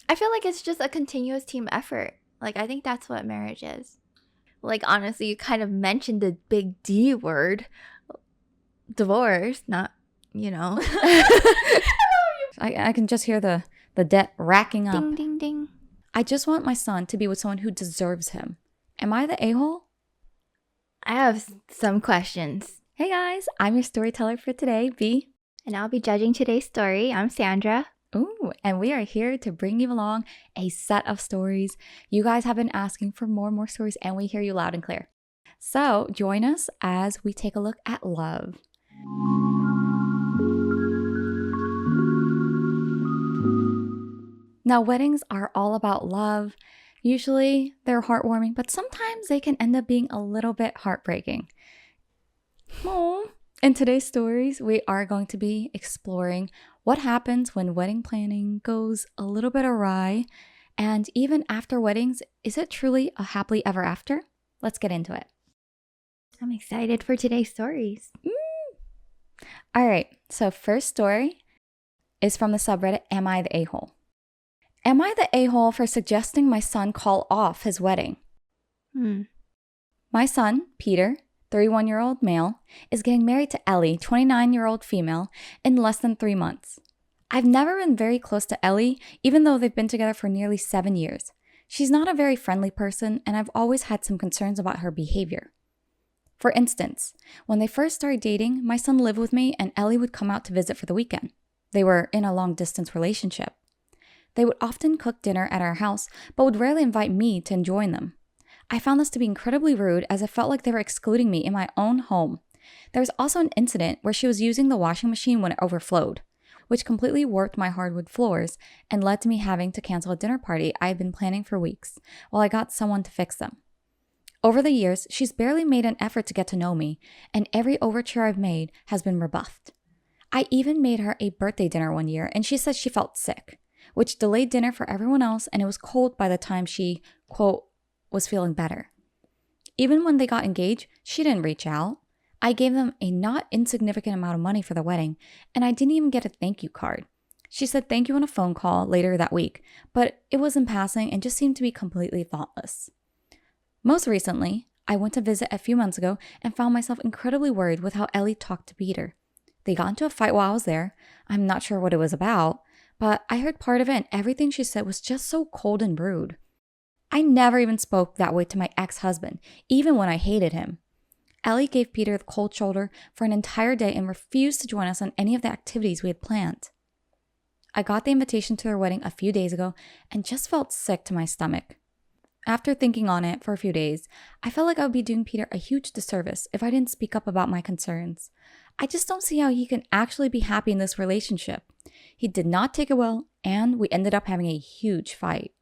I feel like it's just a continuous team effort. Like, I think that's what marriage is. Like, honestly, you kind of mentioned the big D word, divorce, not, you know. I can just hear the debt racking up. Ding, ding, ding. I just want my son to be with someone who deserves him. Am I the a-hole? I have some questions. Hey guys, I'm your storyteller for today, B. And I'll be judging today's story. I'm Sandra. Ooh, and we are here to bring you along a set of stories. You guys have been asking for more and more stories, and we hear you loud and clear. So join us as we take a look at love. Now, weddings are all about love. Usually they're heartwarming, but sometimes they can end up being a little bit heartbreaking. Oh. In today's stories, we are going to be exploring what happens when wedding planning goes a little bit awry, and even after weddings, is it truly a happily ever after? Let's get into it. I'm excited for today's stories. All right, so first story is from the subreddit, Am I the A-hole? Am I the a-hole for suggesting my son call off his wedding? My son, Peter, 31-year-old male, is getting married to Ellie, 29-year-old female, in less than 3 months. I've never been very close to Ellie, even though they've been together for nearly 7 years. She's not a very friendly person, and I've always had some concerns about her behavior. For instance, when they first started dating, my son lived with me and Ellie would come out to visit for the weekend. They were in a long-distance relationship. They would often cook dinner at our house, but would rarely invite me to join them. I found this to be incredibly rude, as I felt like they were excluding me in my own home. There was also an incident where she was using the washing machine when it overflowed, which completely warped my hardwood floors and led to me having to cancel a dinner party I had been planning for weeks while I got someone to fix them. Over the years, she's barely made an effort to get to know me, and every overture I've made has been rebuffed. I even made her a birthday dinner one year, and she said she felt sick, which delayed dinner for everyone else, and it was cold by the time she, quote, was feeling better. Even when they got engaged, she didn't reach out. I gave them a not insignificant amount of money for the wedding, and I didn't even get a thank you card. She said thank you on a phone call later that week, but it was in passing and just seemed to be completely thoughtless. Most recently, I went to visit a few months ago and found myself incredibly worried with how Ellie talked to Peter. They got into a fight while I was there. I'm not sure what it was about, but I heard part of it and everything she said was just so cold and rude. I never even spoke that way to my ex-husband, even when I hated him. Ellie gave Peter the cold shoulder for an entire day and refused to join us on any of the activities we had planned. I got the invitation to their wedding a few days ago and just felt sick to my stomach. After thinking on it for a few days, I felt like I would be doing Peter a huge disservice if I didn't speak up about my concerns. I just don't see how he can actually be happy in this relationship. He did not take it well, and we ended up having a huge fight.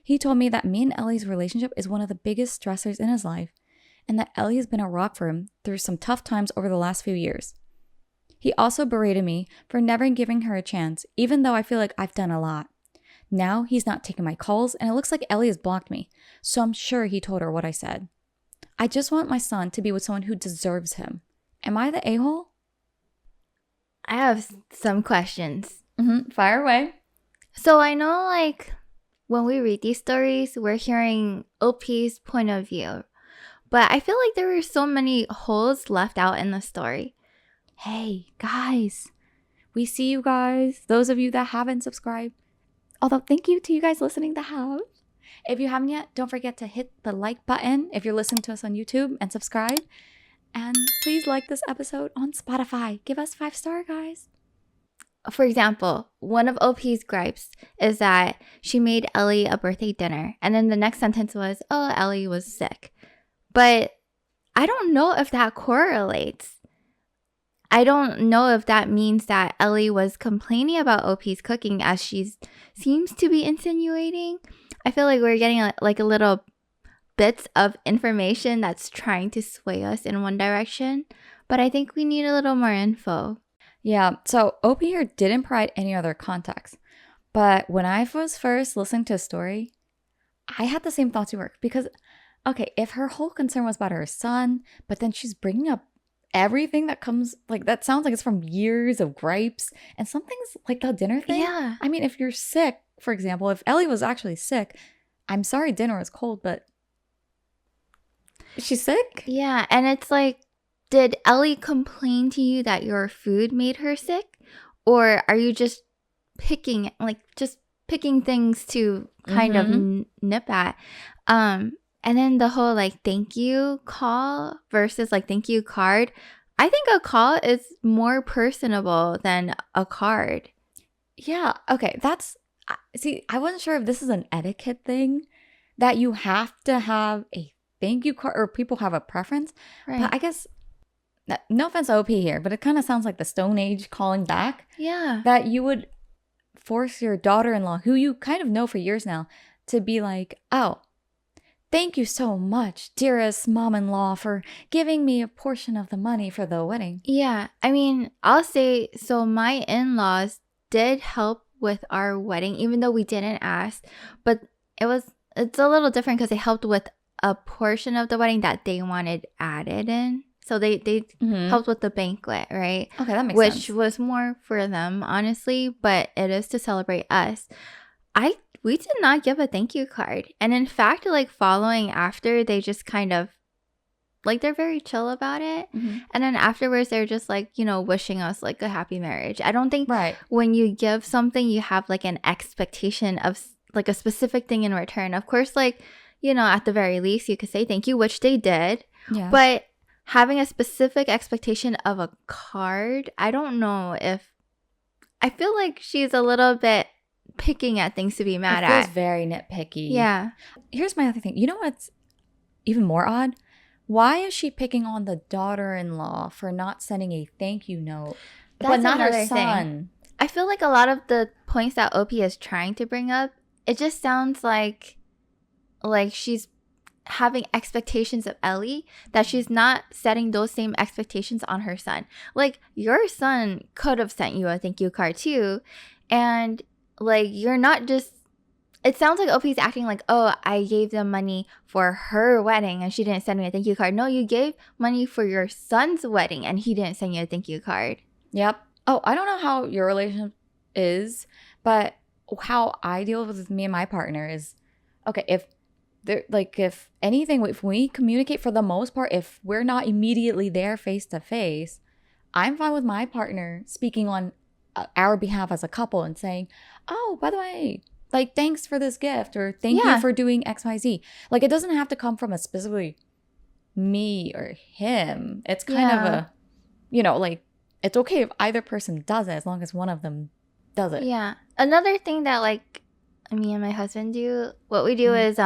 He told me that me and Ellie's relationship is one of the biggest stressors in his life, and that Ellie has been a rock for him through some tough times over the last few years. He also berated me for never giving her a chance, even though I feel like I've done a lot. Now he's not taking my calls, and it looks like Ellie has blocked me, so I'm sure he told her what I said. I just want my son to be with someone who deserves him. Am I the a-hole? I have some questions. Fire away. So I know, like, when we read these stories, we're hearing OP's point of view. But I feel like there were so many holes left out in the story. Hey, guys. We see you guys. Those of you that haven't subscribed. Although, thank you to you guys listening that have. If you haven't yet, don't forget to hit the like button if you're listening to us on YouTube and subscribe. And please like this episode on Spotify. Give us 5-star, guys. For example, one of OP's gripes is that she made Ellie a birthday dinner. And then the next sentence was, oh, Ellie was sick. But I don't know if that correlates. I don't know if that means that Ellie was complaining about OP's cooking, as she seems to be insinuating. I feel like we're getting a little bits of information that's trying to sway us in one direction. But I think we need a little more info. Yeah, so OP here didn't provide any other context. But when I was first listening to a story, I had the same thoughts you were. Because, okay, if her whole concern was about her son, but then she's bringing up everything that comes, like, that sounds like it's from years of gripes. And something's like the dinner thing. Yeah. I mean, if you're sick, for example, if Ellie was actually sick, I'm sorry dinner was cold, but she's sick? Yeah, and it's like, did Ellie complain to you that your food made her sick? Or are you just picking things to kind of nip at? And then the whole like thank you call versus like thank you card. I think a call is more personable than a card. Yeah. Okay. See, I wasn't sure if this is an etiquette thing that you have to have a thank you card or people have a preference. Right. But I guess, no offense to OP here, but it kind of sounds like the Stone Age calling back. Yeah. That you would force your daughter-in-law, who you kind of know for years now, to be like, oh, thank you so much, dearest mom-in-law, for giving me a portion of the money for the wedding. Yeah. I mean, I'll say, so my in-laws did help with our wedding, even though we didn't ask. But it's a little different because they helped with a portion of the wedding that they wanted added in. So they helped with the banquet, right? Okay, that makes sense. Which was more for them, honestly, but it is to celebrate us. We did not give a thank you card. And in fact, like following after, they just kind of, like they're very chill about it. And then afterwards, they're just like, wishing us like a happy marriage. I don't think when you give something, you have like an expectation of like a specific thing in return. Of course, like, at the very least, you could say thank you, which they did. Yeah. But having a specific expectation of a card, I don't know if, I feel like she's a little bit picking at things to be mad at. It feels very nitpicky. Yeah. Here's my other thing. You know what's even more odd? Why is she picking on the daughter-in-law for not sending a thank you note, but not her son? I feel like a lot of the points that OP is trying to bring up, it just sounds like she's having expectations of Ellie that she's not setting those same expectations on her son. Like, your son could have sent you a thank you card too, and like, you're not just, it sounds like OP's acting like, oh, I gave them money for her wedding and she didn't send me a thank you card. No, you gave money for your son's wedding and he didn't send you a thank you card. Yep. Oh, I don't know how your relationship is, but how I deal with me and my partner is, okay, if anything, if we communicate, for the most part, if we're not immediately there face to face, I'm fine with my partner speaking on our behalf as a couple and saying, oh, by the way, like, thanks for this gift, or thank you for doing XYZ. Like, it doesn't have to come from a specifically me or him. It's kind of a, like, it's okay if either person does it as long as one of them does it. Yeah. Another thing that like me and my husband do, what we do is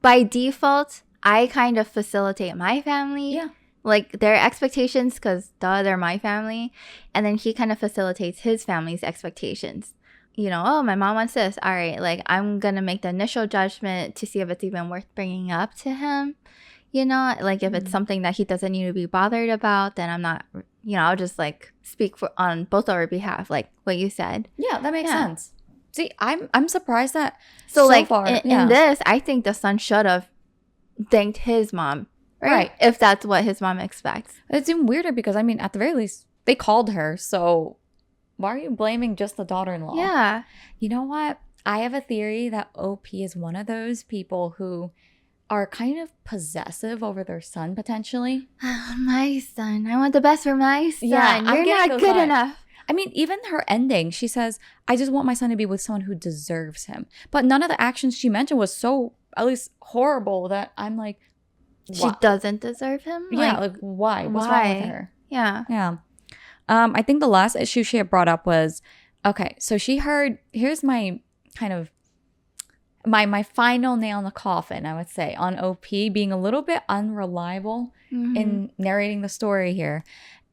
by default, I kind of facilitate my family. Yeah. Like, their expectations, because they're my family. And then he kind of facilitates his family's expectations. Oh, my mom wants this. All right, like, I'm going to make the initial judgment to see if it's even worth bringing up to him. Like, if it's something that he doesn't need to be bothered about, then I'm not, I'll just, like, speak on both our behalf, like what you said. Yeah, that makes sense. See, I'm surprised that so like, far. In this, I think the son should have thanked his mom. Right. If that's what his mom expects. It's even weirder because, I mean, at the very least, they called her. So why are you blaming just the daughter-in-law? Yeah. You know what? I have a theory that OP is one of those people who are kind of possessive over their son, potentially. My son. I want the best for my son. Yeah, you're not good enough. I mean, even her ending, she says, I just want my son to be with someone who deserves him. But none of the actions she mentioned was so, at least, horrible that I'm like, she doesn't deserve him? Yeah, like why? What's wrong with her? Yeah. Yeah. I think the last issue she had brought up was, okay, so she heard, here's my kind of, my final nail in the coffin, I would say, on OP being a little bit unreliable in narrating the story here,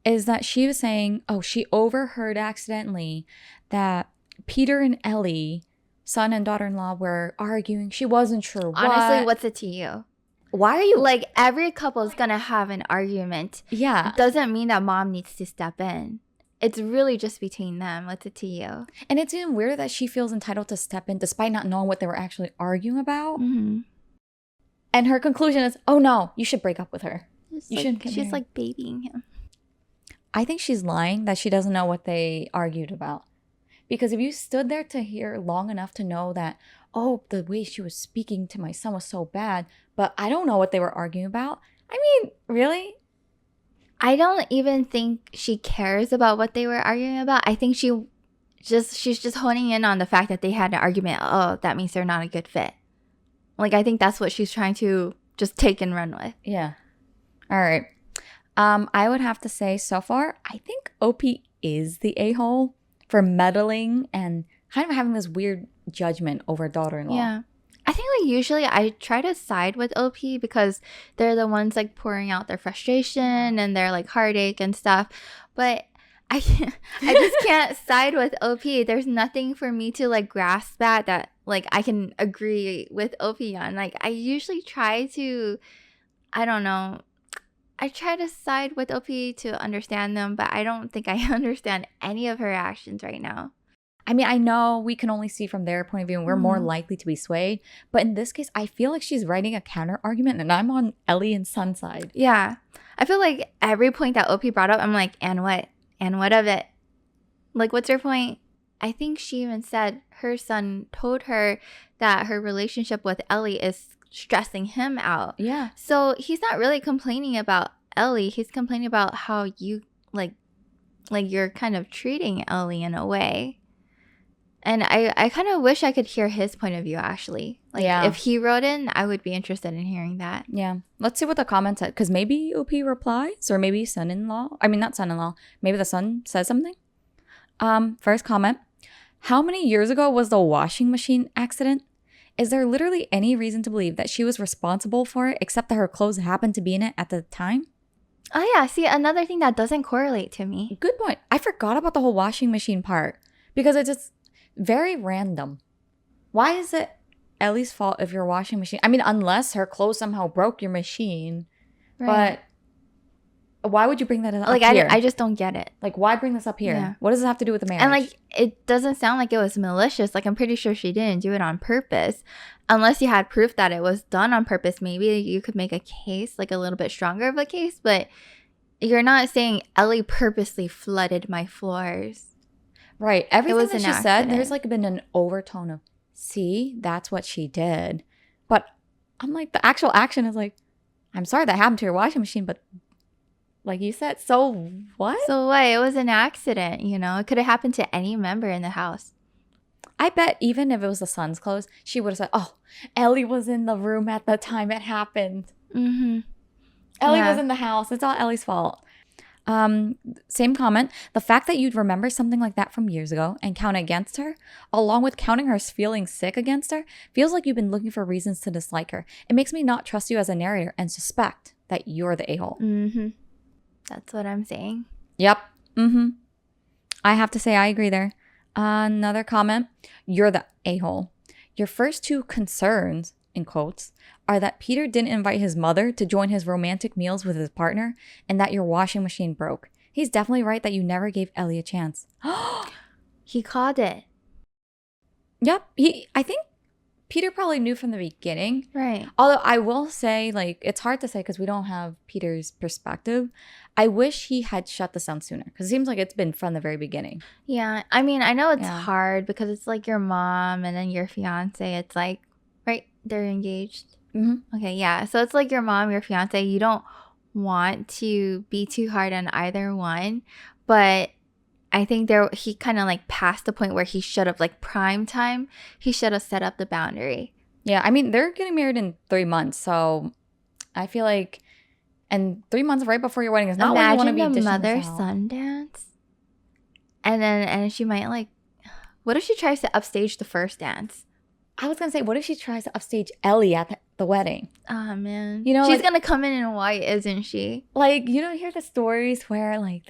is that she was saying, oh, she overheard accidentally that Peter and Ellie, son and daughter-in-law, were arguing. She wasn't sure what. Honestly, what's it to you? Why are you... Like, every couple is going to have an argument. Yeah. It doesn't mean that mom needs to step in. It's really just between them. What's it to you? And it's even weirder that she feels entitled to step in despite not knowing what they were actually arguing about. And her conclusion is, oh no, you should break up with her. She's like babying him. I think she's lying that she doesn't know what they argued about. Because if you stood there to hear long enough to know that, oh, the way she was speaking to my son was so bad, but I don't know what they were arguing about. I mean, really? I don't even think she cares about what they were arguing about. I think she's just honing in on the fact that they had an argument. Oh, that means they're not a good fit. Like, I think that's what she's trying to just take and run with. Yeah. All right. I would have to say so far, I think OP is the a-hole for meddling and kind of having this weird judgment over daughter-in-law. Yeah. I think like usually I try to side with OP because they're the ones like pouring out their frustration and their like heartache and stuff. But I just can't side with OP. There's nothing for me to like grasp that like I can agree with OP on. Like I usually try to, I don't know, I try to side with OP to understand them, but I don't think I understand any of her actions right now. I mean, I know we can only see from their point of view and we're more likely to be swayed. But in this case, I feel like she's writing a counter argument and I'm on Ellie and Sun's side. Yeah. I feel like every point that OP brought up, I'm like, and what? And what of it? Like, what's your point? I think she even said her son told her that her relationship with Ellie is stressing him out. Yeah. So he's not really complaining about Ellie. He's complaining about how you, like you're kind of treating Ellie in a way. And I kind of wish I could hear his point of view, actually. Like, if he wrote in, I would be interested in hearing that. Yeah. Let's see what the comment said. Because maybe OP replies, or maybe son-in-law. I mean, not son-in-law. Maybe the son says something. First comment. How many years ago was the washing machine accident? Is there literally any reason to believe that she was responsible for it, except that her clothes happened to be in it at the time? Oh, yeah. See, another thing that doesn't correlate to me. Good point. I forgot about the whole washing machine part. Because it's just very random. Why is it Ellie's fault if your washing machine? I mean, unless her clothes somehow broke your machine. Right. But why would you bring that up here? I just don't get it. Like, why bring this up here? Yeah. What does it have to do with the marriage? And, like, it doesn't sound like it was malicious. Like, I'm pretty sure she didn't do it on purpose. Unless you had proof that it was done on purpose. Maybe you could make a case, like a little bit stronger of a case. But you're not saying Ellie purposely flooded my floors. Right. Everything that she said, there's like been an overtone of, see, that's what she did. But I'm like, the actual action is like, I'm sorry that happened to your washing machine, but like you said, so what? So what? It was an accident, you know? It could have happened to any member in the house. I bet even if it was the son's clothes, she would have said, oh, Ellie was in the room at the time it happened. Mm-hmm. Ellie was in the house. It's all Ellie's fault. Same comment. The fact that you'd remember something like that from years ago and count against her, along with counting her feeling sick against her, feels like you've been looking for reasons to dislike her. It makes me not trust you as a narrator and suspect that you're the a-hole. Mm-hmm. That's what I'm saying. Yep. Mm-hmm. I have to say I agree there. Another comment. You're the a-hole. Your first two concerns, in quotes, are that Peter didn't invite his mother to join his romantic meals with his partner and that your washing machine broke. He's definitely right that you never gave Ellie a chance. He called it. Yep. I think Peter probably knew from the beginning. Right. Although I will say, like, it's hard to say because we don't have Peter's perspective. I wish he had shut this down sooner because it seems like it's been from the very beginning. Yeah. I mean, I know it's hard because it's like your mom and then your fiance. It's like, right, they're engaged. Mm-hmm. Okay, yeah. So it's like your mom, your fiance. You don't want to be too hard on either one. But I think he kind of like passed the point where he should have, like prime time, he should have set up the boundary. Yeah, I mean, they're getting married in 3 months. So I feel like, and 3 months right before your wedding is not when you want to be dishing this out. Imagine the mother-son dance. And she might like, what if she tries to upstage the first dance? I was going to say, what if she tries to upstage Ellie at the wedding? Oh, man. You know, she's going to come in white, isn't she? Like, you don't hear the stories where, like,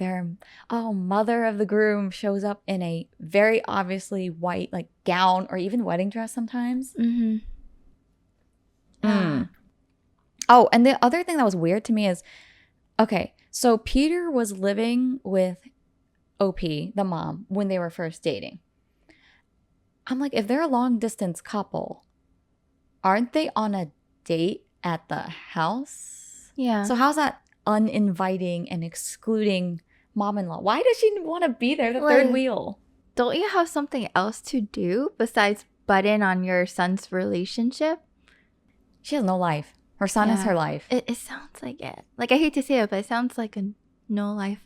mother of the groom shows up in a very obviously white, like, gown or even wedding dress sometimes. Mm-hmm. Oh, and the other thing that was weird to me is, okay, so Peter was living with OP, the mom, when they were first dating. I'm like, if they're a long distance couple, aren't they on a date at the house? Yeah. So how's that uninviting and excluding mom-in-law? Why does she want to be there, the third wheel? don't you have something else to do besides butt in on your son's relationship? She has no life. Her son is Yeah. her life. It sounds like it. Like, I hate to say it, but it sounds like a no-life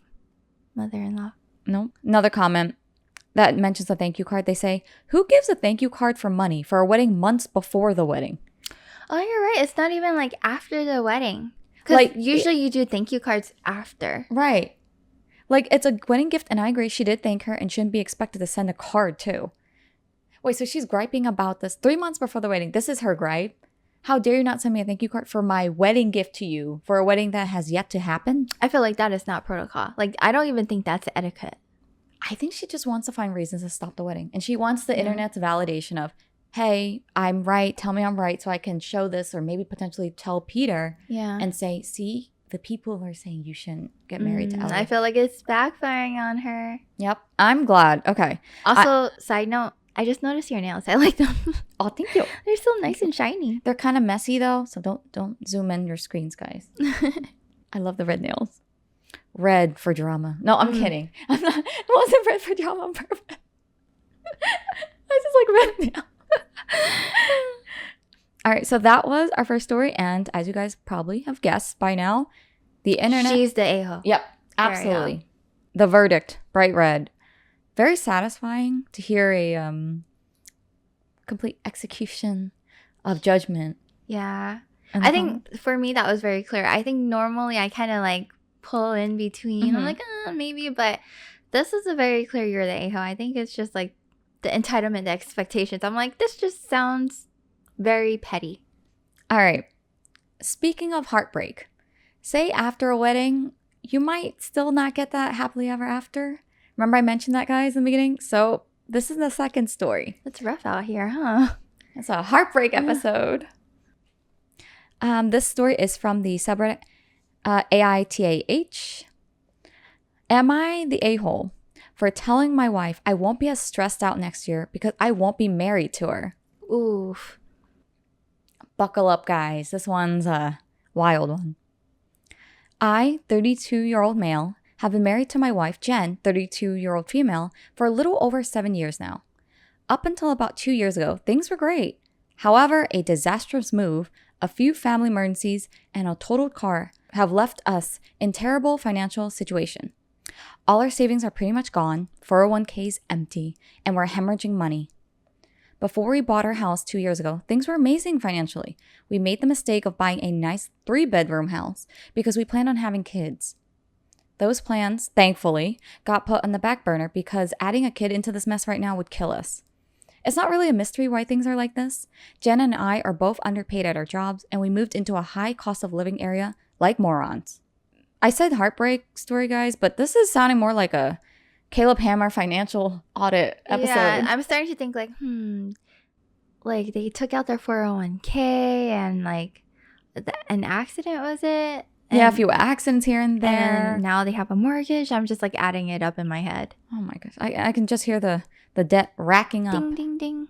mother-in-law. No. Another comment that mentions a thank you card. They say, who gives a thank you card for money for a wedding months before the wedding? Oh, you're right. It's not even like after the wedding. Because Like, usually you do thank you cards after. Right. Like, it's a wedding gift, and I agree. She did thank her and shouldn't be expected to send a card, too. Wait, so she's griping about this 3 months before the wedding. This is her gripe. How dare you not send me a thank you card for my wedding gift to you for a wedding that has yet to happen? I feel like that is not protocol. Like, I don't even think that's etiquette. I think she just wants to find reasons to stop the wedding. And she wants the internet's validation of, hey, I'm right. Tell me I'm right so I can show this, or maybe potentially tell Peter and say, see, the people are saying you shouldn't get married to Ellie. I feel like it's backfiring on her. Yep. I'm glad. Okay. Also, side note, I just noticed your nails. I like them. Oh, thank you. They're so nice and shiny. They're kind of messy though, so don't zoom in your screens, guys. I love the red nails. Red for drama. No, I'm kidding. It wasn't red for drama on purpose. I just like red nails. All right, so that was our first story, and as you guys probably have guessed by now, the internet. She's the a-hole. Yep, absolutely. The verdict, bright red. Very satisfying to hear a complete execution of judgment. Yeah. I think for me that was very clear. I think normally I kind of like pull in between. I'm like, maybe, but this is a very clear you're the a-hole. I think it's just like the entitlement, the expectations. I'm like, this just sounds very petty. All right. Speaking of heartbreak, say after a wedding, you might still not get that happily ever after. Remember I mentioned that, guys, in the beginning? So this is the second story. It's rough out here, huh? It's a heartbreak episode. This story is from the subreddit AITA. Am I the a-hole for telling my wife I won't be as stressed out next year because I won't be married to her? Oof. Buckle up, guys. This one's a wild one. I, 32-year-old male, have been married to my wife, Jen, 32-year-old female, for a little over 7 years now. Up until about 2 years ago, things were great. However, a disastrous move, a few family emergencies, and a totaled car have left us in terrible financial situation. All our savings are pretty much gone, 401k's empty, and we're hemorrhaging money. Before we bought our house 2 years ago, things were amazing financially. We made the mistake of buying a nice 3-bedroom house because we planned on having kids. Those plans, thankfully, got put on the back burner because adding a kid into this mess right now would kill us. It's not really a mystery why things are like this. Jen and I are both underpaid at our jobs, and we moved into a high cost of living area like morons. I said heartbreak story, guys, but this is sounding more like a Caleb Hammer financial audit episode. Yeah, I'm starting to think like, like they took out their 401k and like an accident, was it? And, yeah, a few accidents here and there. And now they have a mortgage. I'm just like adding it up in my head. Oh my gosh. I can just hear the debt racking up. Ding, ding, ding.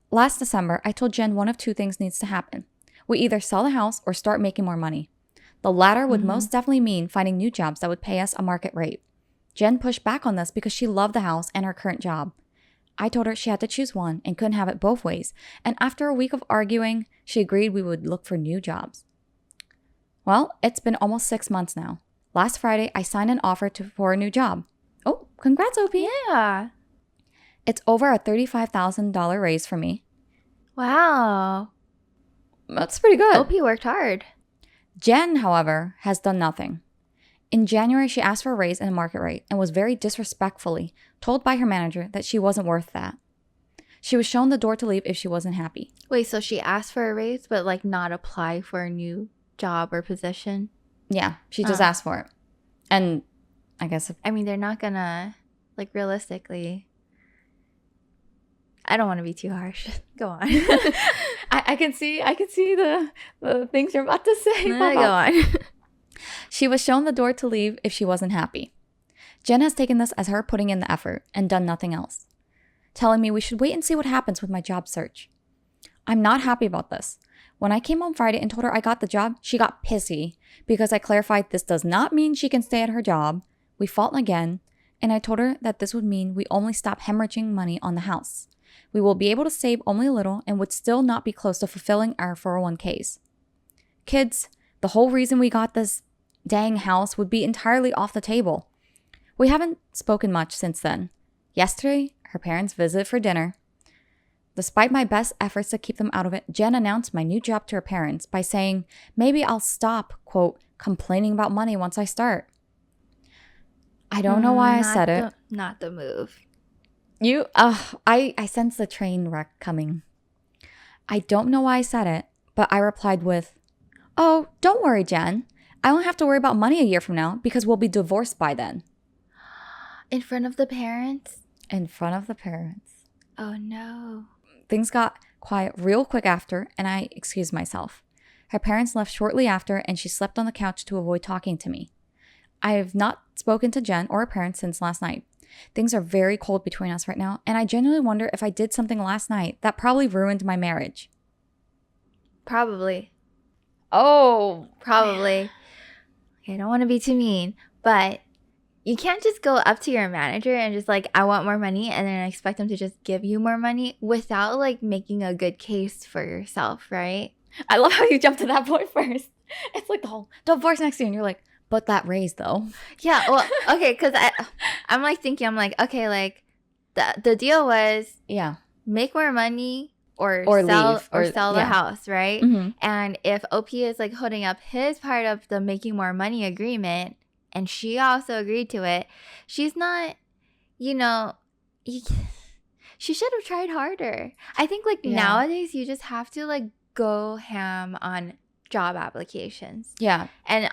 Last December, I told Jen one of two things needs to happen. We either sell the house or start making more money. The latter would most definitely mean finding new jobs that would pay us a market rate. Jen pushed back on this because she loved the house and her current job. I told her she had to choose one and couldn't have it both ways. And after a week of arguing, she agreed we would look for new jobs. Well, it's been almost 6 months now. Last Friday, I signed an offer for a new job. Oh, congrats, OP. Yeah. It's over a $35,000 raise for me. Wow. That's pretty good. OP worked hard. Jen, however, has done nothing. In January, she asked for a raise in a market rate and was very disrespectfully told by her manager that she wasn't worth that. She was shown the door to leave if she wasn't happy. Wait, so she asked for a raise, but like not apply for a new job or position? Yeah, she just asked for it. And I guess... I mean, they're not gonna, like, realistically... I don't want to be too harsh. Go on. I can see the things you're about to say. No, go on. She was shown the door to leave if she wasn't happy. Jen has taken this as her putting in the effort and done nothing else, telling me we should wait and see what happens with my job search. I'm not happy about this. When I came home Friday and told her I got the job, she got pissy because I clarified this does not mean she can stay at her job. We fought again, and I told her that this would mean we only stop hemorrhaging money on the house. We will be able to save only a little and would still not be close to fulfilling our 401ks. Kids, the whole reason we got this dang house would be entirely off the table. We haven't spoken much since then. Yesterday, her parents visited for dinner. Despite my best efforts to keep them out of it, Jen announced my new job to her parents by saying maybe I'll stop, quote, complaining about money once I start. I don't know why I said it. Not the move. I sense the train wreck coming. I don't know why I said it, but I replied with, oh, don't worry, Jen. I won't have to worry about money a year from now because we'll be divorced by then. In front of the parents? In front of the parents. Oh, no. Things got quiet real quick after, and I excused myself. Her parents left shortly after, and she slept on the couch to avoid talking to me. I have not spoken to Jen or her parents since last night. Things are very cold between us right now, and I genuinely wonder if I did something last night that probably ruined my marriage. Probably. Oh, probably. I don't want to be too mean, but you can't just go up to your manager and just like, I want more money, and then expect them to just give you more money without like making a good case for yourself, right? I love how you jumped to that point first. It's like the whole divorce next year, and you're like, but that raise though. Yeah, well, okay, because I'm like thinking, I'm like, okay, like the deal was make more money or sell leave, or sell the house, right? Mm-hmm. And if OP is like holding up his part of the making more money agreement, and she also agreed to it, she's not, she should have tried harder. I think like nowadays you just have to like go ham on job applications. Yeah. And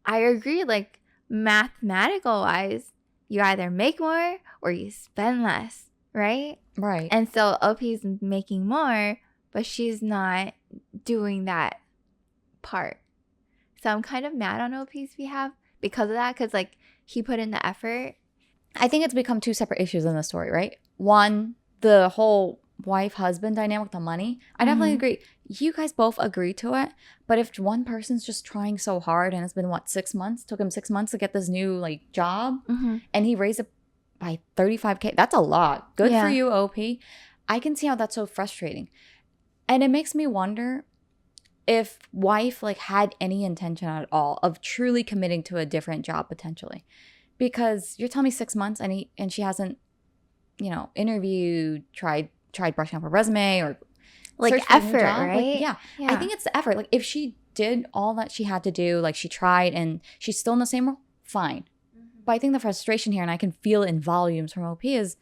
I agree, like mathematical wise, you either make more or you spend less, right? Right. And so OP's making more, but she's not doing that part. So I'm kind of mad on OP's behalf because of that, because like he put in the effort. I think it's become two separate issues in the story, right? One, the whole wife-husband dynamic with the money. I definitely agree. You guys both agree to it, but if one person's just trying so hard and it's been 6 months, took him 6 months to get this new like job, and he raised it by $35,000, that's a lot. Good for you, OP. I can see how that's so frustrating, and it makes me wonder if wife like had any intention at all of truly committing to a different job potentially, because you're telling me 6 months and she hasn't, interviewed, tried brushing up her resume or like effort, right? Like, yeah. I think it's the effort. Like if she did all that she had to do, like she tried and she's still in the same role, fine. But I think the frustration here, and I can feel it in volumes from OP, is,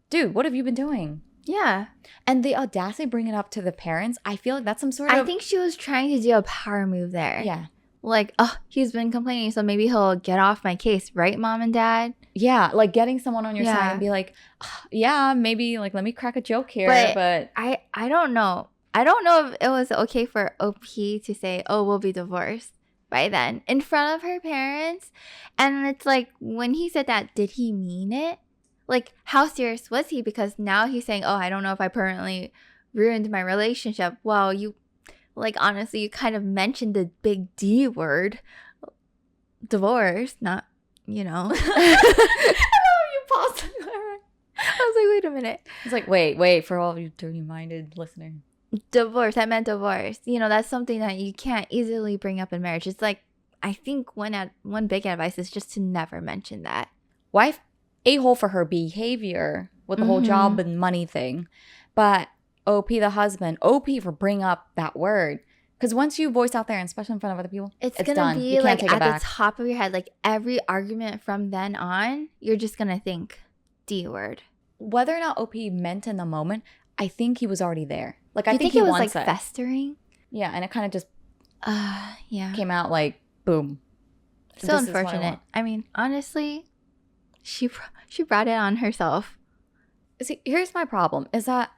dude, what have you been doing? Yeah. And the audacity to bring it up to the parents, I feel like that's some sort of... I think she was trying to do a power move there. Yeah. Like, oh, he's been complaining, so maybe he'll get off my case, right, mom and dad? Yeah, like getting someone on your side and be like, yeah, maybe like let me crack a joke here, but I don't know. I don't know if it was okay for OP to say, oh, we'll be divorced by then in front of her parents. And it's like, when he said that, did he mean it? Like, how serious was he? Because now he's saying, oh, I don't know if I permanently ruined my relationship. Well, you, like, honestly, you kind of mentioned the big D word, divorce, not, you paused. I was like, wait a minute. It's like, wait, for all you dirty-minded listeners. Divorce. I meant divorce. That's something that you can't easily bring up in marriage. It's like, I think one big advice is just to never mention that. Wife, a-hole for her behavior with the whole job and money thing. But OP, the husband, OP for bringing up that word. Because once you voice out there, and especially in front of other people, it's going to be like at the top of your head. Like every argument from then on, you're just going to think D word. Whether or not OP meant in the moment, I think he was already there. Like, I think it was like festering. Yeah, and it kind of just came out like boom. So unfortunate. I mean, honestly, she brought it on herself. See, here's my problem: is that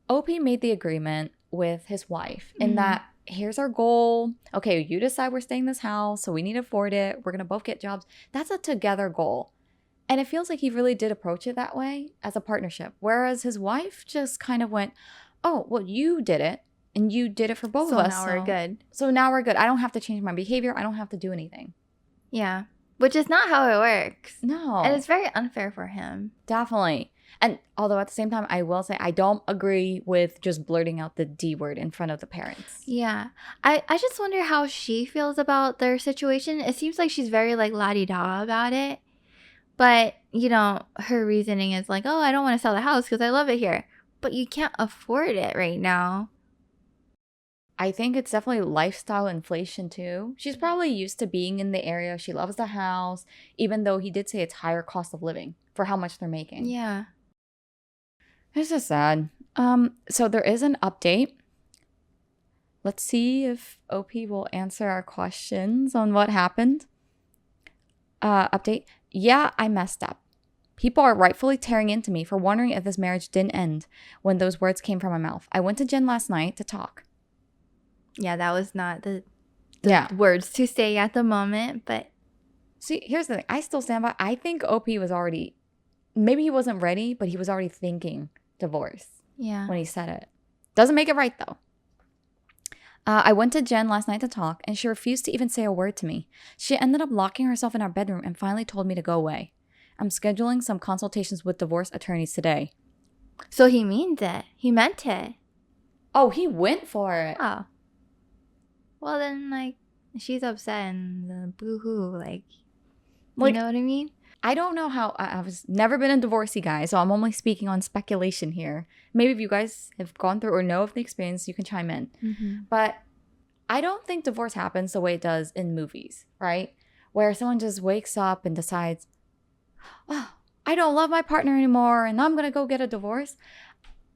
OP made the agreement with his wife in that here's our goal. Okay, you decide we're staying in this house, so we need to afford it. We're gonna both get jobs. That's a together goal. And it feels like he really did approach it that way as a partnership. Whereas his wife just kind of went, oh, well, you did it. And you did it for both of us. So now we're good. So now we're good. I don't have to change my behavior. I don't have to do anything. Yeah. Which is not how it works. No. And it's very unfair for him. Definitely. And although at the same time, I will say I don't agree with just blurting out the D word in front of the parents. Yeah. I just wonder how she feels about their situation. It seems like she's very like la-di-da about it. But, you know, her reasoning is like, oh, I don't want to sell the house because I love it here. But you can't afford it right now. I think it's definitely lifestyle inflation too. She's probably used to being in the area. She loves the house, even though he did say it's higher cost of living for how much they're making. Yeah. It's just sad. So there is an update. Let's see if OP will answer our questions on what happened. Update. Yeah, I messed up. People are rightfully tearing into me for wondering if this marriage didn't end when those words came from my mouth. I went to Jen last night to talk. Yeah, that was not the words to say at the moment, but see, here's the thing. I still stand by. I think OP was already, maybe he wasn't ready, but he was already thinking divorce when he said it. Doesn't make it right though. I went to Jen last night to talk, and she refused to even say a word to me. She ended up locking herself in our bedroom and finally told me to go away. I'm scheduling some consultations with divorce attorneys today. So he means it. He meant it. Oh, he went for it. Oh. Well, then, like, she's upset and boo-hoo, like, you know what I mean? I don't know how, I've never been a divorcee guy, so I'm only speaking on speculation here. Maybe if you guys have gone through or know of the experience, you can chime in. Mm-hmm. But I don't think divorce happens the way it does in movies, right? Where someone just wakes up and decides, oh, I don't love my partner anymore and I'm going to go get a divorce.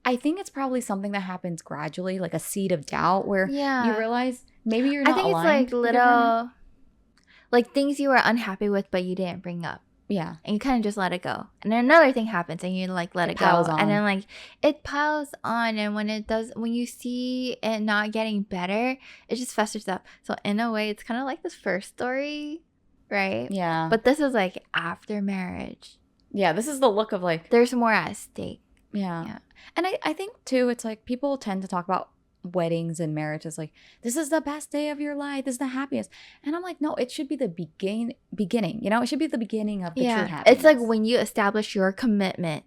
I think it's probably something that happens gradually, like a seed of doubt where you realize maybe you're not aligned. I think it's like little, like things you were unhappy with but you didn't bring up. Yeah. And you kind of just let it go. And then another thing happens and you like let it go. On. And then like it piles on. And when you see it not getting better, it just festers up. So in a way, it's kind of like this first story, right? Yeah. But this is like after marriage. Yeah. This is the look of like. There's more at stake. Yeah. And I think too, it's like people tend to talk about weddings and marriages like, this is the best day of your life, this is the happiest. And I'm like, no, it should be the beginning, you know, it should be the beginning of the true happiness. It's like when you establish your commitment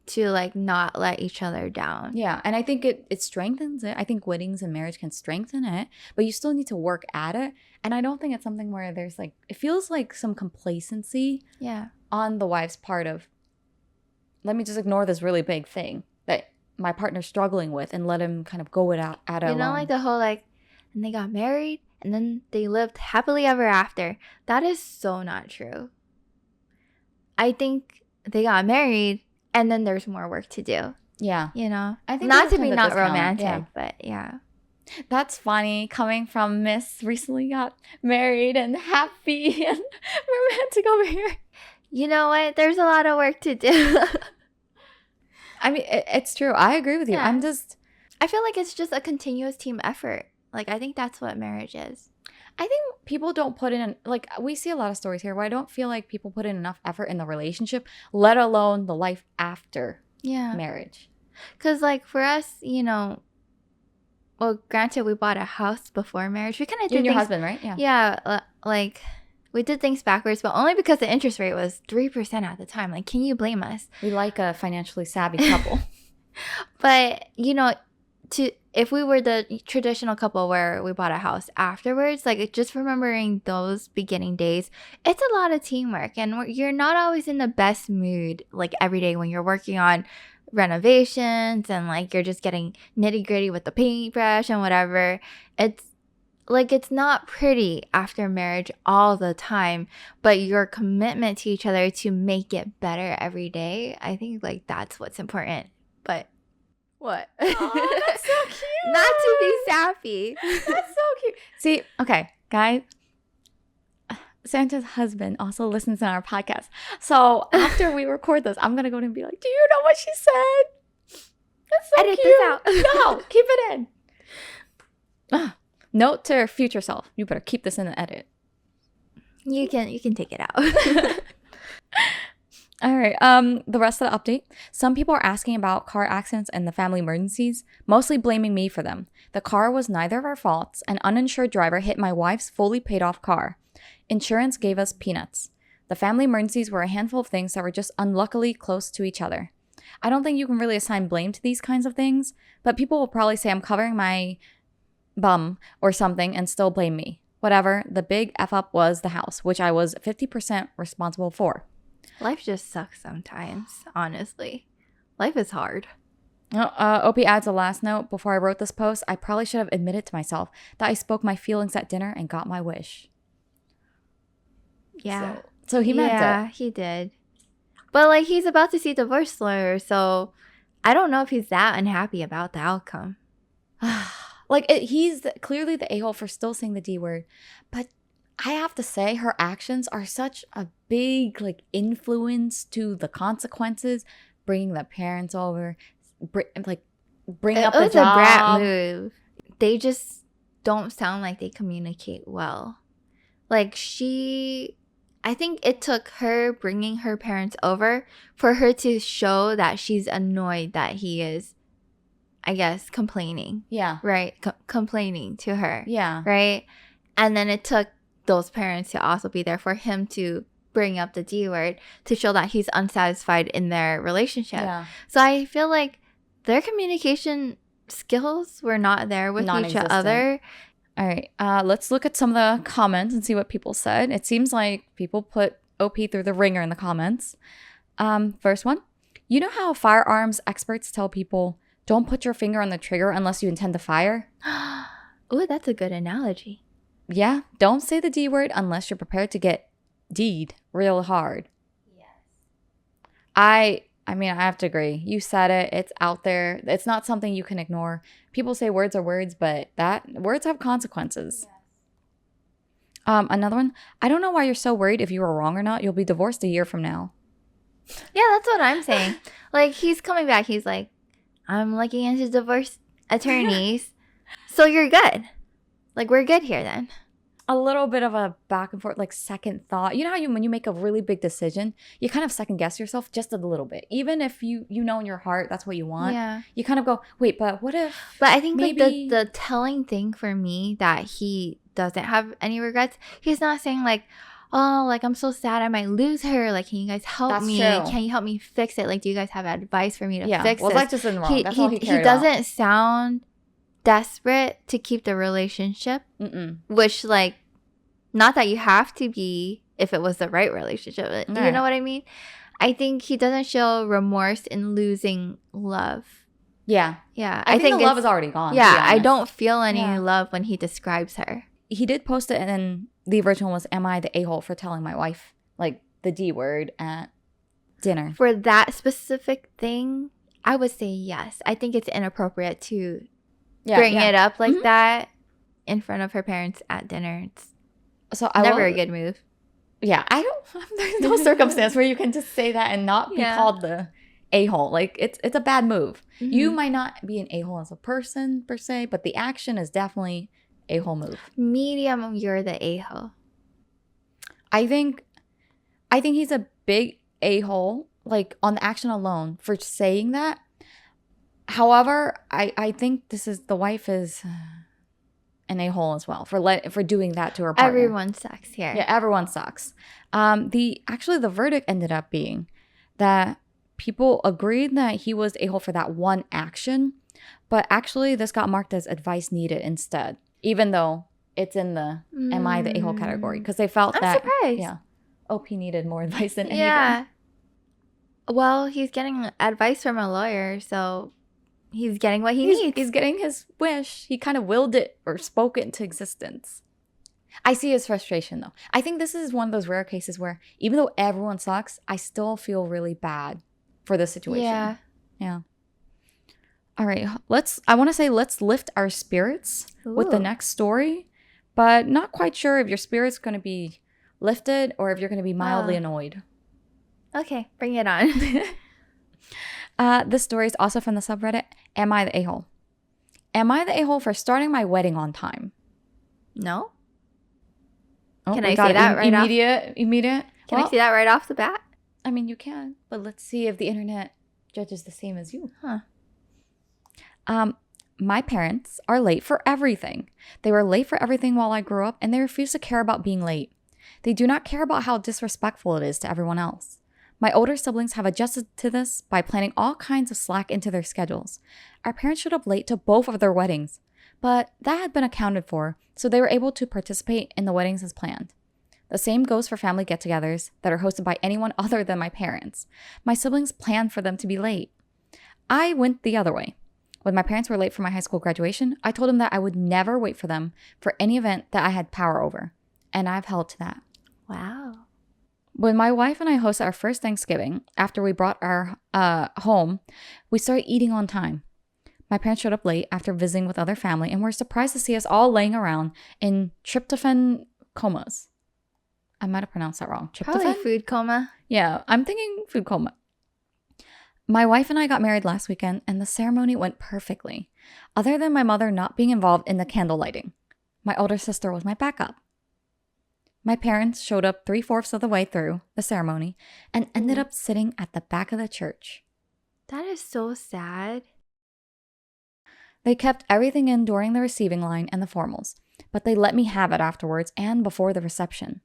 to like not let each other down. Yeah. And I think it strengthens it. I think weddings and marriage can strengthen it, but you still need to work at it. And I don't think it's something where there's like, it feels like some complacency on the wife's part of, let me just ignore this really big thing that my partner's struggling with and let him kind of go it out at it alone. You know, like the whole like, and they got married and then they lived happily ever after. That is so not true. I think they got married and then there's more work to do. Yeah. You know? I think not to be not romantic, but yeah. That's funny coming from Miss recently got married and happy and romantic over here. You know what? There's a lot of work to do. I mean, it's true. I agree with you. Yeah. I feel like it's just a continuous team effort. Like, I think that's what marriage is. I think people don't put in, like, we see a lot of stories here where I don't feel like people put in enough effort in the relationship, let alone the life after marriage. Because, like, for us, you know, well, granted, we bought a house before marriage. We kind of did you and your husband, right? Yeah. Yeah, like, we did things backwards, but only because the interest rate was 3% at the time. Like, can you blame us? We like a financially savvy couple. But, you know, if we were the traditional couple where we bought a house afterwards, like just remembering those beginning days, it's a lot of teamwork. And you're not always in the best mood, like every day when you're working on renovations and like you're just getting nitty gritty with the paintbrush and whatever. It's like it's not pretty after marriage all the time, but your commitment to each other to make it better every day, I think like that's what's important. But what? Oh, that's so cute. Not to be sappy. That's so cute. See, okay, guys. Sandra's husband also listens to our podcast. So after we record this, I'm going to go and be like, do you know what she said? That's so Edit cute. this out. No, keep it in. Note to her future self. You better keep this in the edit. You can take it out. All right. The rest of the update. Some people are asking about car accidents and the family emergencies, mostly blaming me for them. The car was neither of our faults. An uninsured driver hit my wife's fully paid off car. Insurance gave us peanuts. The family emergencies were a handful of things that were just unluckily close to each other. I don't think you can really assign blame to these kinds of things, but people will probably say I'm covering my bum or something and still blame me. Whatever, the big F up was the house, which I was 50% responsible for. Life just sucks sometimes, honestly. Life is hard. OP adds a last note. Before I wrote this post, I probably should have admitted to myself that I spoke my feelings at dinner and got my wish. Yeah. So he meant it. Yeah, he did. But, like, he's about to see divorce lawyer, so I don't know if he's that unhappy about the outcome. He's clearly the a-hole for still saying the D word. But I have to say, her actions are such a big, influence to the consequences. Bringing the parents over, bring up the job. It was a brat move. They just don't sound like they communicate well. I think it took her bringing her parents over for her to show that she's annoyed that he is, I guess, complaining. Yeah. Right? Complaining to her. Yeah. Right? And then it took those parents to also be there for him to bring up the D word to show that he's unsatisfied in their relationship. Yeah. So I feel like their communication skills were not there with each other. All right, let's look at some of the comments and see what people said. It seems like people put OP through the ringer in the comments. First one, you know how firearms experts tell people, don't put your finger on the trigger unless you intend to fire? Ooh, that's a good analogy. Yeah, don't say the D word unless you're prepared to get D'd real hard. Yes. I mean, I have to agree. You said it. It's out there. It's not something you can ignore. People say words are words, but words have consequences. Yes. Another one. I don't know why you're so worried if you were wrong or not. You'll be divorced a year from now. Yeah, that's what I'm saying. He's coming back. He's like, I'm looking into divorce attorneys. So you're good. We're good here then. A little bit of a back and forth, second thought. You know how when you make a really big decision, you kind of second guess yourself just a little bit. Even if you know in your heart that's what you want. Yeah. You kind of go, wait, but what if? But I think maybe the telling thing for me that he doesn't have any regrets, he's not saying I'm so sad I might lose her. Can you guys help me? True. Can you help me fix it? Do you guys have advice for me to fix this? That's just in wrong. That's all he cared about. He doesn't sound desperate to keep the relationship. Mm-mm. Which, not that you have to be if it was the right relationship. Right. You know what I mean? I think he doesn't show remorse in losing love. Yeah. Yeah. I think the love is already gone. Yeah. I don't feel any love when he describes her. He did post it, and then the original was, am I the a-hole for telling my wife, the D word at dinner? For that specific thing, I would say yes. I think it's inappropriate to bring it up like that in front of her parents at dinner. It's never a good move. Yeah, there's no circumstance where you can just say that and not be called the a-hole. It's a bad move. Mm-hmm. You might not be an a-hole as a person per se, but the action is definitely a-hole move. Medium, you're the a-hole. I think he's a big a-hole, on the action alone for saying that. However, I think the wife is an a-hole as well for doing that to her partner. Everyone sucks here. Yeah, everyone sucks. The verdict ended up being that people agreed that he was a-hole for that one action, but actually this got marked as advice needed instead, even though it's in the am I the a-hole category, because they felt I'm surprised. Yeah, OP needed more advice than anything. Yeah. Well, he's getting advice from a lawyer, so he's getting what he needs. He's getting his wish. He kind of willed it or spoke it into existence. I see his frustration, though. I think this is one of those rare cases where even though everyone sucks, I still feel really bad for the situation. Yeah. All right. Let's lift our spirits with the next story, but not quite sure if your spirit's going to be lifted or if you're going to be mildly annoyed. Okay, bring it on. This story is also from the subreddit, Am I the A-hole? Am I the a-hole for starting my wedding on time? No. Oh, can I say that right immediate? Can I say that right off the bat? I mean, you can, but let's see if the internet judges the same as you. My parents are late for everything. They were late for everything while I grew up, and they refuse to care about being late. They do not care about how disrespectful it is to everyone else. My older siblings have adjusted to this by planning all kinds of slack into their schedules. Our parents showed up late to both of their weddings, but that had been accounted for, so they were able to participate in the weddings as planned. The same goes for family get-togethers that are hosted by anyone other than my parents. My siblings planned for them to be late. I went the other way. When my parents were late for my high school graduation, I told them that I would never wait for them for any event that I had power over, and I've held to that. Wow. When my wife and I hosted our first Thanksgiving, after we brought our home, we started eating on time. My parents showed up late after visiting with other family and were surprised to see us all laying around in tryptophan comas. I might have pronounced that wrong. Tryptophan? Probably food coma. Yeah, I'm thinking food coma. My wife and I got married last weekend, and the ceremony went perfectly, other than my mother not being involved in the candle lighting. My older sister was my backup. My parents showed up 3/4 of the way through the ceremony and ended up sitting at the back of the church. That is so sad. They kept everything in during the receiving line and the formals, but they let me have it afterwards and before the reception.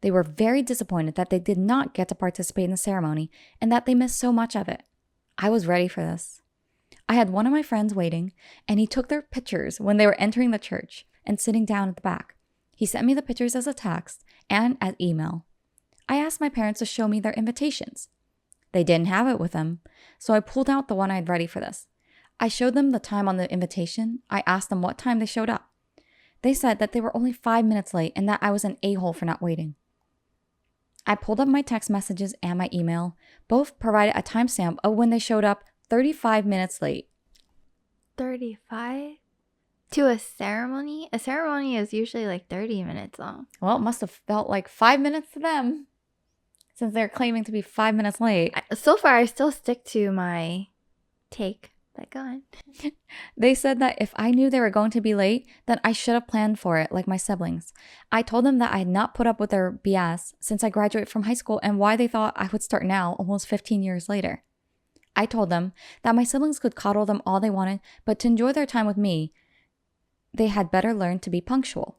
They were very disappointed that they did not get to participate in the ceremony and that they missed so much of it. I was ready for this. I had one of my friends waiting, and he took their pictures when they were entering the church and sitting down at the back. He sent me the pictures as a text and as email. I asked my parents to show me their invitations. They didn't have it with them, so I pulled out the one I had ready for this. I showed them the time on the invitation. I asked them what time they showed up. They said that they were only 5 minutes late and that I was an a-hole for not waiting. I pulled up my text messages and my email. Both provided a timestamp of when they showed up 35 minutes late. 35? To a ceremony? A ceremony is usually like 30 minutes long. Well, it must have felt like 5 minutes to them, since they're claiming to be 5 minutes late. So far, I still stick to my take. But go on. They said that if I knew they were going to be late, then I should have planned for it like my siblings. I told them that I had not put up with their BS since I graduated from high school and why they thought I would start now, almost 15 years later. I told them that my siblings could coddle them all they wanted, but to enjoy their time with me, they had better learn to be punctual.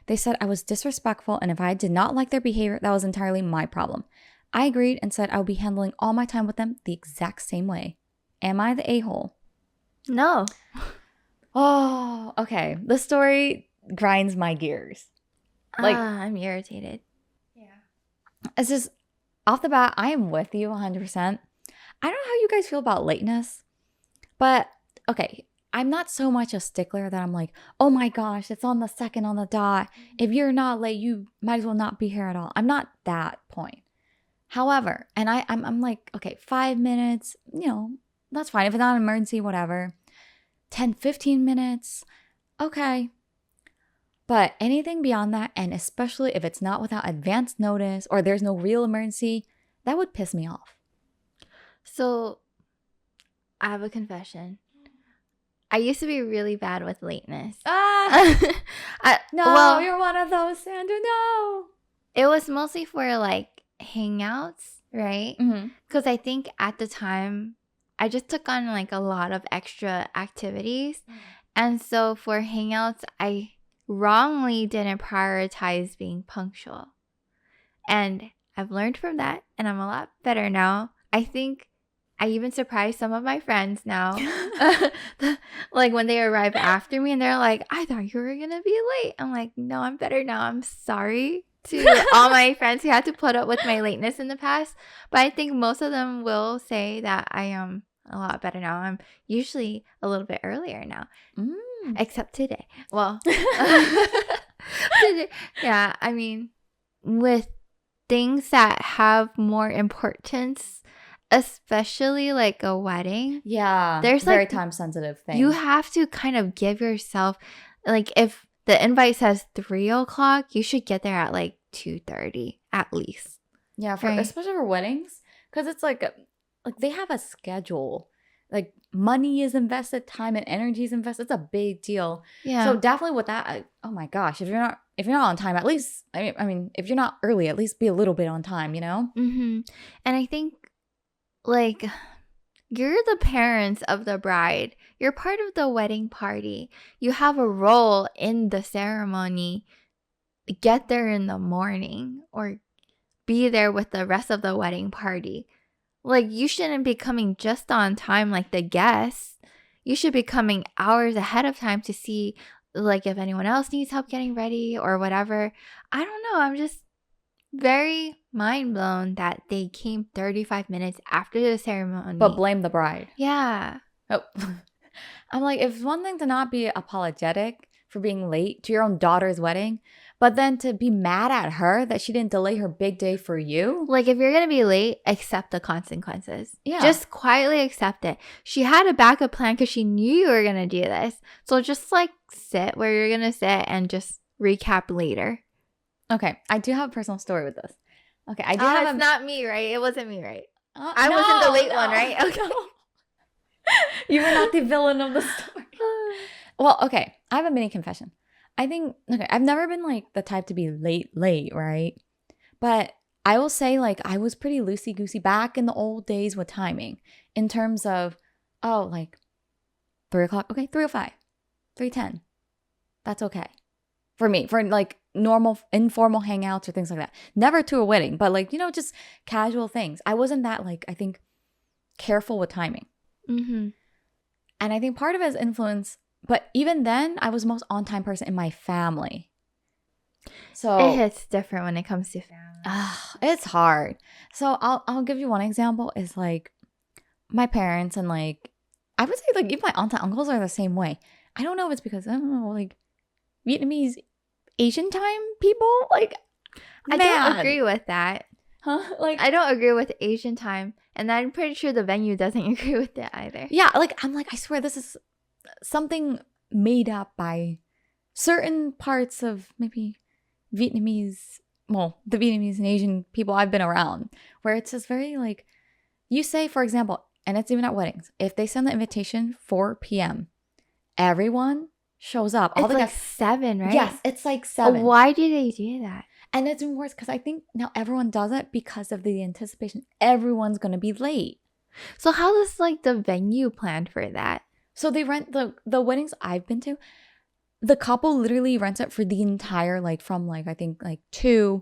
They said I was disrespectful, and if I did not like their behavior, that was entirely my problem. I agreed and said I would be handling all my time with them the exact same way. Am I the a-hole? No. Oh, okay. This story grinds my gears. I'm irritated. Yeah. It's just, off the bat, I am with you 100%. I don't know how you guys feel about lateness, but okay, I'm not so much a stickler that I'm like, oh my gosh, it's on the second on the dot. If you're not late, you might as well not be here at all. I'm not that point. However, and I'm like, okay, 5 minutes, that's fine. If it's not an emergency, whatever. 10, 15 minutes, okay. But anything beyond that, and especially if it's not without advance notice or there's no real emergency, that would piss me off. So, I have a confession. I used to be really bad with lateness. You're one of those, Sandra, no. It was mostly for like hangouts, right? Because I think at the time, I just took on like a lot of extra activities. And so for hangouts, I wrongly didn't prioritize being punctual. And I've learned from that, and I'm a lot better now. I think I even surprised some of my friends now. Like when they arrive after me and they're like, I thought you were going to be late. I'm like, no, I'm better now. I'm sorry to all my friends who had to put up with my lateness in the past. But I think most of them will say that I am a lot better now. I'm usually a little bit earlier now. Except today. Well, today, yeah, I mean, with things that have more importance, especially like a wedding. Yeah. There's very like time sensitive thing. You have to kind of give yourself, like if the invite says 3:00, you should get there at like 2:30 at least. Yeah, right? Especially for weddings, because it's like they have a schedule. Like money is invested, time and energy is invested. It's a big deal. Yeah. So definitely with that, oh my gosh, if you're not on time, at least I mean, if you're not early, at least be a little bit on time, And I think like you're the parents of the bride. You're part of the wedding party. You have a role in the ceremony. get there in the morning or be there with the rest of the wedding party. Like, you shouldn't be coming just on time like the guests. You should be coming hours ahead of time to see, like, if anyone else needs help getting ready or whatever. I don't know. I'm just very mind blown that they came 35 minutes after the ceremony. But blame the bride. Yeah. Oh. I'm like, it's one thing to not be apologetic for being late to your own daughter's wedding, but then to be mad at her that she didn't delay her big day for you. Like, if you're going to be late, accept the consequences. Yeah. Just quietly accept it. She had a backup plan because she knew you were going to do this. So just like sit where you're going to sit and just recap later. Okay. I do have a personal story with this. Okay. I do It's not me, right? It wasn't me, right? I no, wasn't the late no, one, right? Okay. No. You were not the villain of the story. Well, okay. I have a mini confession. I think, okay, I've never been like the type to be late, right? But I will say, like, I was pretty loosey-goosey back in the old days with timing in terms of, oh, like 3 o'clock. Okay, 3:05, 3:10. That's okay for me, for like normal, informal hangouts or things like that. Never to a wedding, but like, just casual things. I wasn't that, like, I think, careful with timing. Mm-hmm. And I think part of it is influence. But even then, I was the most on-time person in my family. So it hits different when it comes to family. It's hard. So I'll give you one example. Is like my parents and like I would say like even my aunts and uncles are the same way. I don't know if it's because I don't know like Vietnamese Asian time people like. I don't agree with that. Huh? Like I don't agree with Asian time, and I'm pretty sure the venue doesn't agree with it either. Yeah, like I'm like I swear this is something made up by certain parts of maybe Vietnamese, well, the Vietnamese and Asian people I've been around, where it's just very like, you say, for example, and it's even at weddings, if they send the invitation 4 p.m., everyone shows up. It's like 7, right? Yes, it's like 7. Why do they do that? And it's even worse because I think now everyone does it because of the anticipation. Everyone's going to be late. So how does like the venue plan for that? So they rent the weddings I've been to, the couple literally rents it for the entire, like from like, I think like 2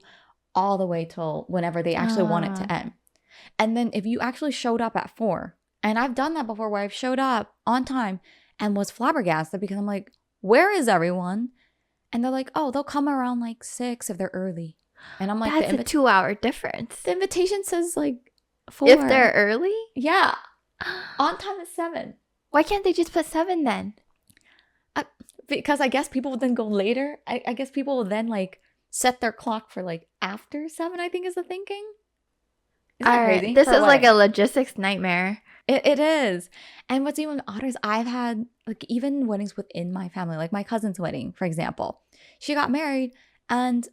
all the way till whenever they actually want it to end. And then if you actually showed up at 4, and I've done that before where I've showed up on time and was flabbergasted because I'm like, where is everyone? And they're like, oh, they'll come around like 6 if they're early. And I'm like, that's a 2-hour difference. The invitation says like 4. If they're early? Yeah. On time is 7. Why can't they just put 7 then? Because I guess people would then go later. I guess people will then like set their clock for like after 7, I think is the thinking. Is that crazy? This is like a logistics nightmare. It is. And what's even odder is I've had like even weddings within my family, like my cousin's wedding, for example. She got married and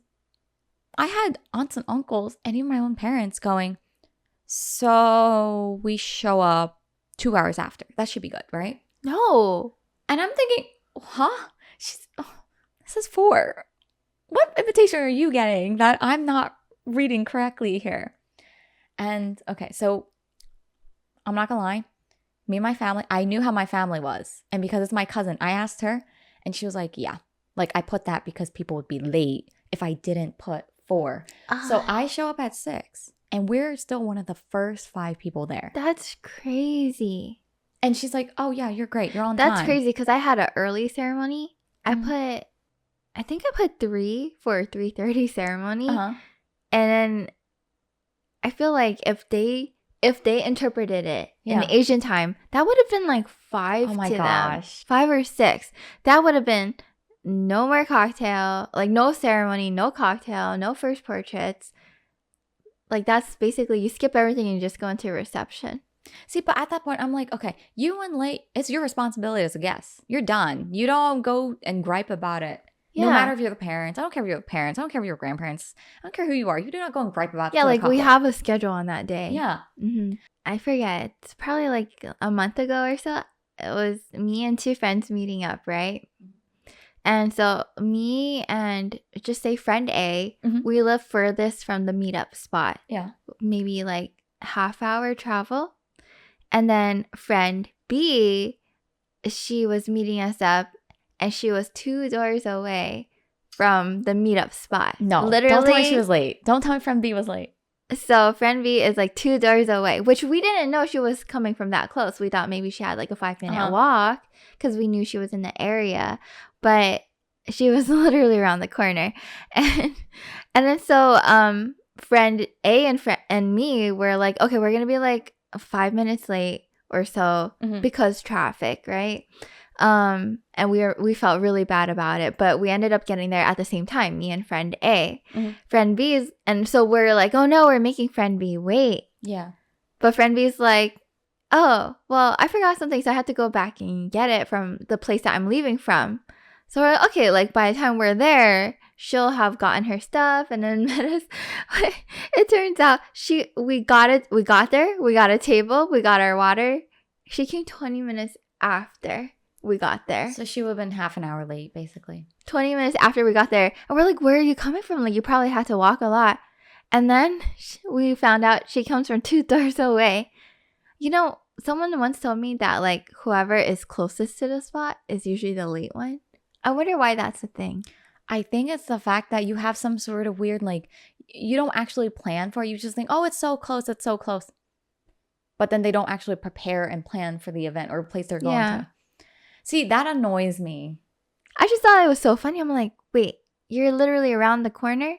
I had aunts and uncles and even my own parents going, so we show up 2 hours after. That should be good, right? No. And I'm thinking, huh? This is 4. What invitation are you getting that I'm not reading correctly here? And okay, so I'm not gonna lie. Me and my family, I knew how my family was. And because it's my cousin, I asked her and she was like, yeah. Like I put that because people would be late if I didn't put 4. So I show up at 6. And we're still one of the first 5 people there. That's crazy. And she's like, oh, yeah, you're great. You're on time. That's crazy because I had an early ceremony. I think I put 3 for a 3:30 ceremony. Uh-huh. And then I feel like if they interpreted it in Asian time, that would have been like 5 oh my to gosh. them. 5 or 6. That would have been no more cocktail, like no ceremony, no cocktail, no first portraits. Like, that's basically, you skip everything and you just go into a reception. See, but at that point, I'm like, okay, you went late. It's your responsibility as a guest. You're done. You don't go and gripe about it. Yeah. No matter if you're the parents. I don't care if you're the parents. I don't care if you're grandparents. I don't care who you are. You do not go and gripe about it. Yeah, like, we have a schedule on that day. Yeah. Mm-hmm. I forget. It's probably like a month ago or so. It was me and 2 friends meeting up, right? And so me and just say friend A, we live furthest from the meetup spot. Yeah. Maybe like half-hour travel. And then friend B, she was meeting us up and she was 2 doors away. from the meetup spot. No, literally. Don't tell me she was late. Don't tell me friend B was late. So friend B is like 2 doors away, which we didn't know she was coming from that close. We thought maybe she had like a 5-minute walk because we knew she was in the area, but she was literally around the corner. And then so friend A and me were like, okay, we're gonna be like 5 minutes late or so because traffic, right? And we felt really bad about it, but we ended up getting there at the same time, me and friend A. Friend B's, and so we're like, oh no, we're making friend B wait. Yeah. But friend B's like, oh, well, I forgot something, so I had to go back and get it from the place that I'm leaving from. So we're like, okay, like by the time we're there, she'll have gotten her stuff and then met us. It turns out we got there, we got a table, we got our water. She came 20 minutes after we got there. So she would have been half an hour late, basically. 20 minutes after we got there. And we're like, where are you coming from? Like, you probably had to walk a lot. And then we found out she comes from 2 doors away. You know, someone once told me that, like, whoever is closest to the spot is usually the late one. I wonder why that's a thing. I think it's the fact that you have some sort of weird, like, you don't actually plan for it. You just think, oh, it's so close, it's so close. But then they don't actually prepare and plan for the event or place they're going to. See, that annoys me. I just thought it was so funny. I'm like, wait, you're literally around the corner?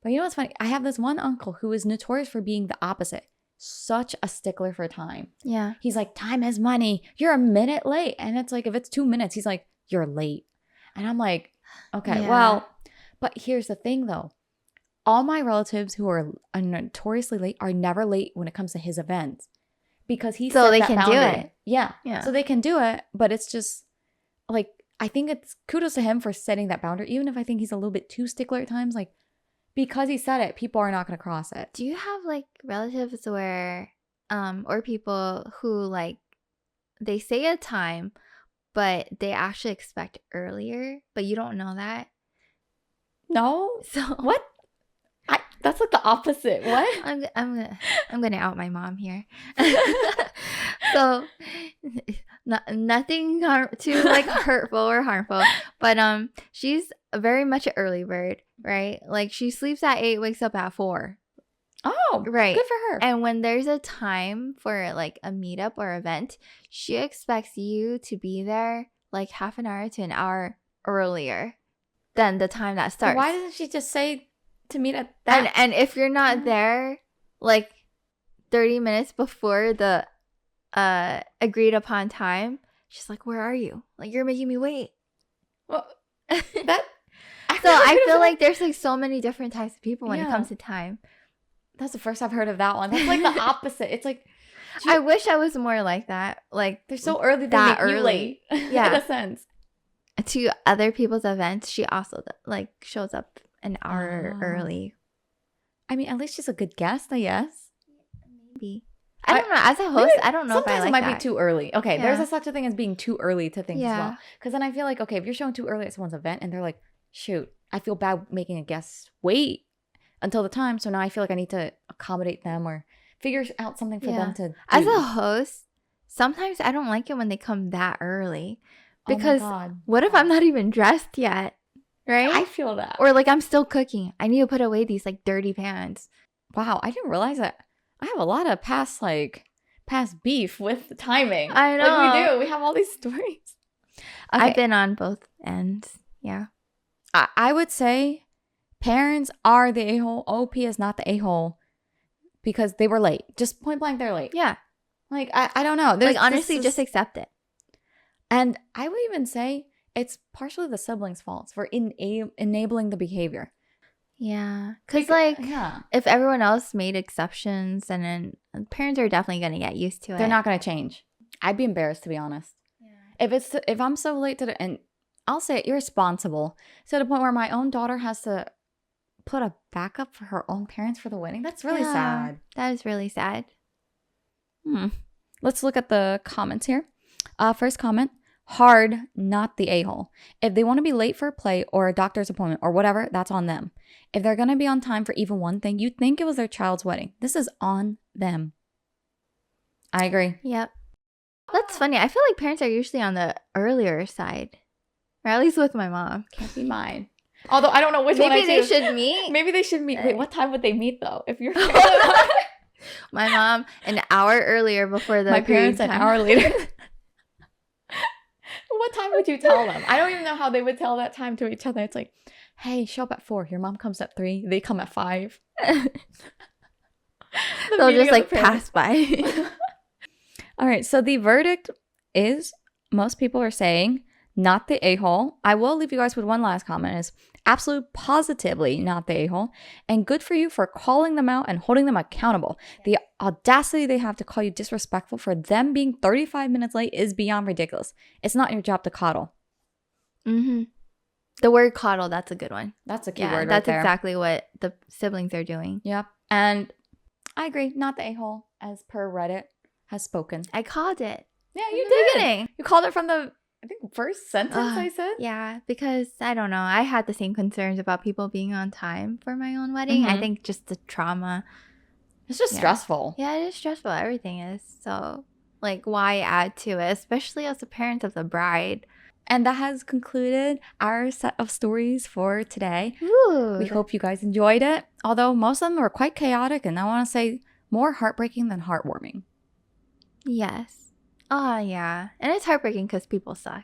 But you know what's funny? I have this one uncle who is notorious for being the opposite. Such a stickler for time. Yeah. He's like, time is money. You're a minute late. And it's like, if it's 2 minutes, he's like, you're late. And I'm like, okay, well, but here's the thing though. All my relatives who are notoriously late are never late when it comes to his events. Because he so set they that can boundary. do it. Yeah. So they can do it, but it's just like, I think it's kudos to him for setting that boundary, even if I think he's a little bit too stickler at times. Like, because he said it, people are not going to cross it. Do you have like relatives where, or people who like, they say a time, but they actually expect earlier, but you don't know that? No. So what? That's like the opposite. What? I'm gonna out my mom here. So nothing too like hurtful or harmful, but she's very much an early bird, right? Like she sleeps at 8, wakes up at 4. Oh, right. Good for her. And when there's a time for like a meetup or event, she expects you to be there like half an hour to an hour earlier than the time that starts. Why doesn't she just say to meet at that? And if you're not there like 30 minutes before the agreed upon time, she's like, where are you? Like, you're making me wait. Well, that so I feel like there's like so many different types of people when it comes to time. That's the first I've heard of that one. That's like the opposite. It's like, I wish I was more like that. Like, they're so early that they make early. You late. Yeah. In a sense. To other people's events, she also like shows up an hour early. I mean, at least she's a good guest, I guess. Maybe. I don't know. As a host, I don't know if I like sometimes it might that. be too early. Okay, there's such a thing as being too early to things as well. Because then I feel like, okay, if you're showing too early at someone's event and they're like, shoot, I feel bad making a guest wait until the time. So now I feel like I need to accommodate them or figure out something for them to do. As a host, sometimes I don't like it when they come that early. Because what if I'm not even dressed yet? Right? I feel that. Or like I'm still cooking. I need to put away these like dirty pans. Wow, I didn't realize that. I have a lot of past beef with the timing. I know. Like we do. We have all these stories. Okay. I've been on both ends. Yeah. I would say parents are the a-hole. OP is not the a-hole because they were late. Just point blank, they're late. Yeah. Like, I don't know. Like, honestly, just accept it. And I would even say it's partially the siblings' fault for enabling the behavior. Yeah. Because, like, if everyone else made exceptions, and then parents are definitely going to get used to it. They're not going to change. I'd be embarrassed, to be honest. Yeah. If I'm so late to and I'll say it, irresponsible, to the point where my own daughter has to put a backup for her own parents for the wedding. That's really sad. That is really sad. Let's look at the comments here. First comment. Hard, not the a-hole. If they want to be late for a play or a doctor's appointment or whatever, that's on them. If they're going to be on time for even one thing, you'd think it was their child's wedding. This is on them. I agree. Yep. That's funny. I feel like parents are usually on the earlier side. Or at least with my mom. Can't be mine. Although I don't know which one I Maybe they choose. should meet. Maybe they should meet. Wait, what time would they meet though? If you're My mom an hour earlier before the my parents agreed an time. hour later. What time would you tell them? I don't even know how they would tell that time to each other. It's like, hey, show up at 4. Your mom comes at 3. They come at 5. They'll just like pass by. All right. So the verdict is most people are saying not the a-hole. I will leave you guys with one last comment is absolute positively not the a-hole. And good for you for calling them out and holding them accountable. The audacity they have to call you disrespectful for them being 35 minutes late is beyond ridiculous. It's not your job to coddle. Mm-hmm. The word coddle, that's a good one. That's a key Yeah, word that's right there. exactly what the siblings are doing. Yep. And I agree. Not the a-hole, as per Reddit has spoken. I called it. Yeah, in you the did. beginning. You called it from the, I think, first sentence I said. Yeah, because I don't know. I had the same concerns about people being on time for my own wedding. I Mhm. think just the trauma. It's just stressful. Yeah, it is stressful. Everything is. So, like, why add to it, especially as a parent of the bride? And that has concluded our set of stories for today. Ooh. We hope you guys enjoyed it. Although most of them were quite chaotic and I want to say more heartbreaking than heartwarming. Yes. Oh, yeah. And it's heartbreaking because people suck.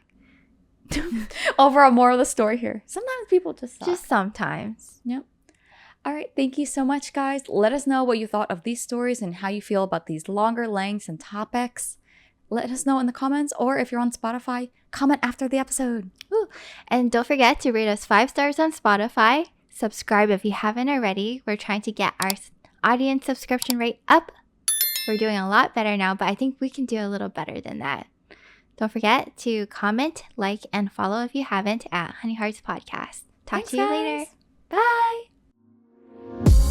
Overall, moral of the story here. Sometimes people just suck. Just sometimes. Yep. All right. Thank you so much, guys. Let us know what you thought of these stories and how you feel about these longer lengths and topics. Let us know in the comments, or if you're on Spotify, comment after the episode. Ooh. And don't forget to rate us 5 stars on Spotify. Subscribe if you haven't already. We're trying to get our audience subscription rate up. We're doing a lot better now, but I think we can do a little better than that. Don't forget to comment, like, and follow if you haven't at Honey Hearts Podcast. Talk Thanks, to you guys. later. Bye.